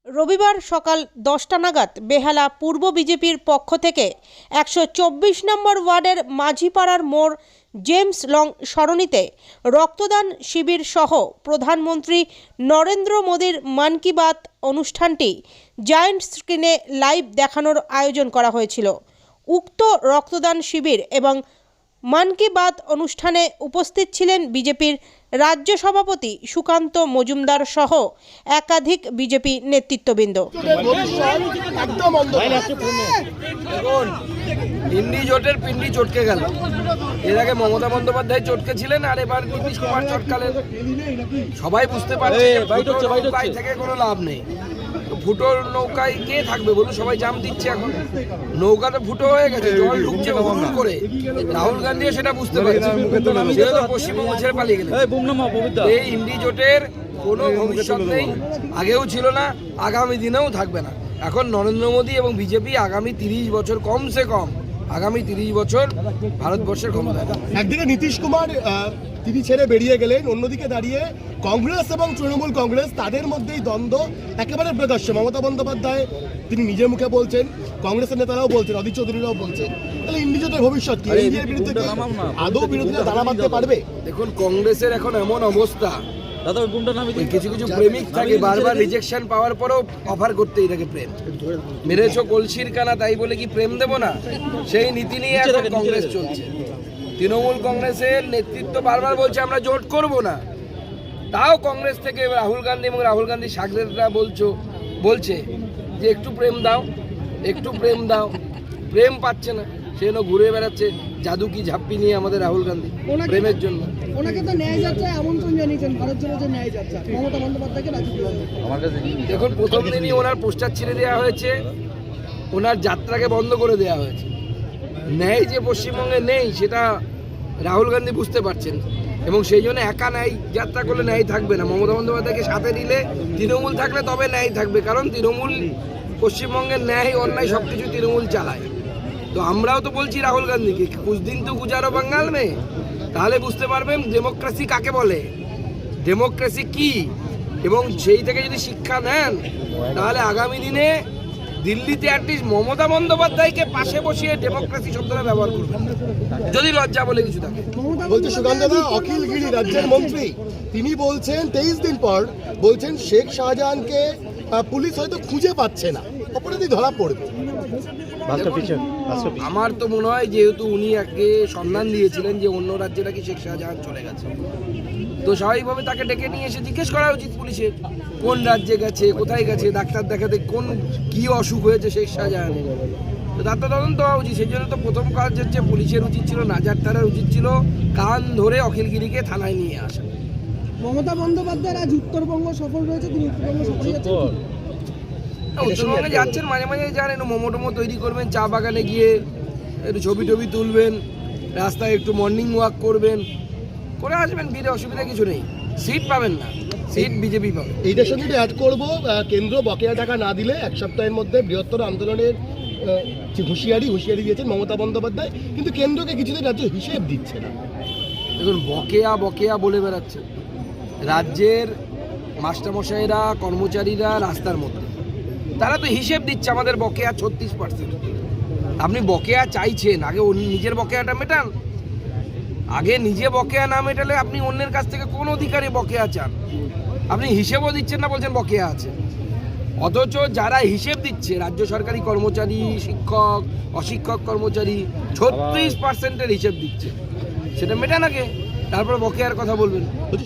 রবিবার সকাল 10টা নাগাদ বেহালা পূর্ব বিজেপির পক্ষ থেকে 124 নম্বর ওয়ার্ডের মাঝিপাড়ার মোড় জেমস লং সরণিতে রক্তদান শিবির সহ প্রধানমন্ত্রী নরেন্দ্র মোদীর মন কি বাত অনুষ্ঠানটি জায়ান্ট স্ক্রিনে লাইভ দেখানোর আয়োজন করা হয়েছিল। উক্ত রক্তদান শিবির এবং মন কি বাত অনুষ্ঠানে উপস্থিত ছিলেন বিজেপির রাজ্য সভাপতি সুকান্ত মজুমদার সহ একাধিক বিজেপি নেতৃত্ববৃন্দ। ইন্ডি জোটের পিন্ডি চটকে গেল। এর আগে মমতা বন্দ্যোপাধ্যায় চটকে ছিলেন, আর এবার নীতিশ কুমার চটকালেন। সবাই বুঝতে পারছে নৌকায় থেকে কোনো লাভ নেই। ফুটোর নৌকায় কে থাকবে বলুন? সবাই জাম দিচ্ছে এখন। নৌকাতে ফুটো হয়ে গেছে, জল ঢুকছে ভুল করে। রাহুল গান্ধীও সেটা বুঝতে পারছে, পশ্চিমবঙ্গ ছেড়ে পালিয়ে গেলেন। এই ইন্ডি জোটের কোনো ভবিষ্যৎ নেই, আগেও ছিল না, আগামী দিনেও থাকবে না। এখন নরেন্দ্র মোদী এবং বিজেপি আগামী 30 বছর, কমসে কম আগামী 30 বছর ভারতবর্ষের ক্ষমতা। একদিকে নীতিশ কুমার তিনি ছেড়ে বেরিয়ে গেলেন, অন্যদিকে দাঁড়িয়ে কংগ্রেস এবং তৃণমূল কংগ্রেস, তাদের মধ্যেই দ্বন্দ্ব একেবারে প্রকাশ্য। মমতা বন্দ্যোপাধ্যায় তিনি নিজের মুখে বলছেন, কংগ্রেসের নেতারাও বলছেন, অধীর চৌধুরীরাও বলছেন। তাহলে ইন্ডি জোটের ভবিষ্যৎ কি? ইন্ডিয়ার বিরুদ্ধে আদৌ বিরোধীরা দাঁড়া বাঁধতে পারবে? দেখুন, কংগ্রেসের এখন এমন অবস্থা, কিছু কিছু প্রেমিক থাকে বারবার রিজেকশন পাওয়ার পরেও অফার করতেই থাকে প্রেম। মেরেছো কলসির কানা, তাই বলে কি প্রেম দেবো না? সেই নীতি নিয়ে এখন কংগ্রেস চলছে। তৃণমূল কংগ্রেসের নেতৃত্ব বারবার বলছে আমরা জোট করব না, তাও কংগ্রেস থেকে রাহুল গান্ধী এবং রাহুল গান্ধী সাগরেদরা বলছে যে একটু প্রেম দাও, একটু প্রেম দাও। প্রেম পাচ্ছে না, সেজন্য ঘুরে বেড়াচ্ছে জাদু কি ঝাপ্পি নিয়ে আমাদের রাহুল গান্ধী প্রেমের জন্য। ওনাকে তো ন্যায় যাত্রায় আমন্ত্রণ জানিয়েছেন, ভারত জন্য যে ন্যায় যাত্রা মমতা বন্দ্যোপাধ্যায়কে দেখুন, প্রথম দিনই ওনার পোস্টার ছেড়ে দেওয়া হয়েছে, ওনার যাত্রাকে বন্ধ করে দেওয়া হয়েছে। ন্যায় যে পশ্চিমবঙ্গে নেই সেটা রাহুল গান্ধী বুঝতে পারছেন, এবং সেই জন্য একা ন্যায় যাত্রা করলে ন্যায় থাকবে না। মমতা বন্দ্যোপাধ্যায়কে সাথে নিলে, তৃণমূল থাকলে তবে ন্যায় থাকবে, কারণ তৃণমূল পশ্চিমবঙ্গের ন্যায় অন্যায় সব কিছু তৃণমূল চালায়। তো আমরাও তো বলছি রাহুল গান্ধীকে কুছ দিন তো গুজারো বাঙ্গাল মে, তাহলে বুঝতে পারবেন ডেমোক্রেসি কাকে বলে, ডেমোক্রেসি কি, এবং সেই থেকে যদি শিক্ষা নেন তাহলে আগামী দিনে দিল্লিতে অ্যাটলিস্ট মমতা বন্দ্যোপাধ্যায়কে পাশে বসিয়ে ডেমোক্রেসি শব্দটা ব্যবহার করবেন, যদি লজ্জা বলে কিছু থাকে। বলছে সুকান্তদা, অখিল গিরি রাজ্যের মন্ত্রী, তিনি বলছেন 23 দিন পর বলছেন শেখ শাহজাহানকে পুলিশ হয়তো খুঁজে পাচ্ছে না, অপরাধী ধরা পড়বে। আমার তো মনে হয় যেহেতু উনি আগে সন্ধান দিয়েছিলেন যে অন্য রাজ্যে নাকি শেখ শাহজাহান চলে গেছে, তো স্বাভাবিকভাবে তাকে ডেকে নিয়ে এসে জিজ্ঞেস করা উচিত পুলিশের, কোন রাজ্যে গেছে, কোথায় গেছে, ডাক্তার দেখাতে কোন কি অসুখ হয়েছে শেখ শাহজাহানের, তো তার তো তদন্ত হওয়া উচিত। সেই জন্য তো প্রথম কাজ হচ্ছে পুলিশের উচিত ছিল, নাজার থানার উচিত ছিল কান ধরে অখিলগিরিকে থানায় নিয়ে আসা। মমতা বন্দ্যোপাধ্যায় আজ উত্তরবঙ্গ সফর রয়েছে, তিনি উত্তরবঙ্গে যাচ্ছেন, মাঝে মাঝে যান, একটু মোমো টোমো তৈরি করবেন, চা বাগানে গিয়ে একটু ছবি টবি তুলবেন, রাস্তায় একটু মর্নিং ওয়াক করবেন, করে আসবেন, ফিরে অসুবিধা কিছু নেই। সিট পাবেন না, সিট বিজেপি পাবে। এইটার সঙ্গে অ্যাড করবো, কেন্দ্র বকেয়া টাকা না দিলে 1 সপ্তাহের মধ্যে বৃহত্তর আন্দোলনের হুঁশিয়ারি দিয়েছেন মমতা বন্দ্যোপাধ্যায়, কিন্তু কেন্দ্রকে কিছুদিন রাজ্য হিসেব দিচ্ছে না। দেখুন, বকেয়া বলে বেড়াচ্ছে, রাজ্যের মাস্টারমশাইরা, কর্মচারীরা রাস্তার মধ্যে, তারা তো হিসেব দিচ্ছে আমাদের বকেয়া 36%। আপনি বকেয়া চাইছেন, আগে নিজের বকেয়াটা মেটান। আগে নিজে বকেয়া না মেটালে আপনি অন্যের কাছ থেকে কোন অধিকারে বকেয়া চান? আপনি হিসেবও দিচ্ছেন না, বলছেন বকেয়া আছে। অথচ যারা হিসেব দিচ্ছে, রাজ্য সরকারি কর্মচারী, শিক্ষক, অশিক্ষক কর্মচারী 36%-এর হিসেব দিচ্ছে, সেটা মেটান আগে, তারপর বকেয়ার কথা বলবেন।